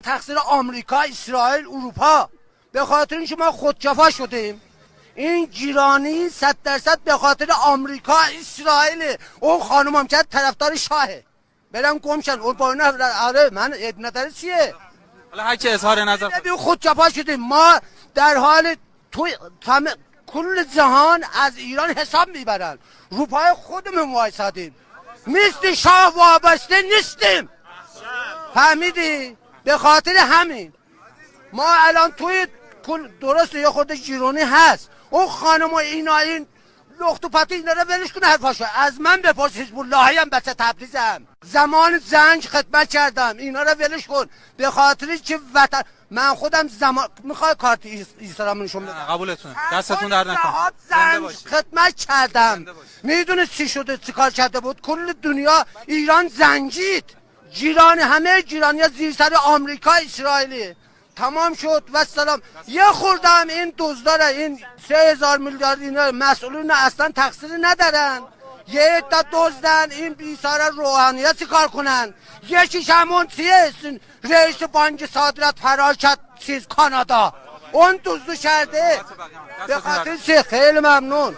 تقصیر آمریکا، اسرائیل، اروپا. به خاطر اینکه ما خودجفا شدیم. این گیرانی 100% به خاطر آمریکا، اسرائیل. اون خانم هم که طرفدار شاهه، برم گمشن. اون با آره من نظر چیه؟ حالا هر کی اظهار نظر خودجفا شدیم. ما در حال تو کل جهان از ایران حساب میبرن. روپای خودمون وایسادیم، مثل شاه وابسته نیستیم. فهمیدی؟ به خاطر همین ما الان توی درست یه خورده جیرونی هست. اون خانم و اینا این لخت و پتی اینا رو ولش کنه حرفاشو. از من بپرس، حزب اللهی هم بچه تبریزم، زمان زنج خدمت کردم. اینا رو ولش کن به خاطر که وطن. من خودم زمان میخوای کارت ایسترام نشون بدم. قبولتونه، دستتون درد نکنه. زنج خدمت کردم. میدونه چی شده، چی کار کرده بود؟ کل دنیا ایران زنجید. جیران همه جیرانیا زیر سر آمریکا، اسرائیلی. تمام شد و سلام. یه خوردم این دزدار این 3000 میلیارد اینا مسئولین اصلا تقصیر ندارن. یه تا دزدن این بیچاره روحانیت کار کنن. یکیش همون چیه رئیس بانک صادرات فرار کرد کانادا، اون دزدو کرده. به خاطر چه؟ خیلی ممنون.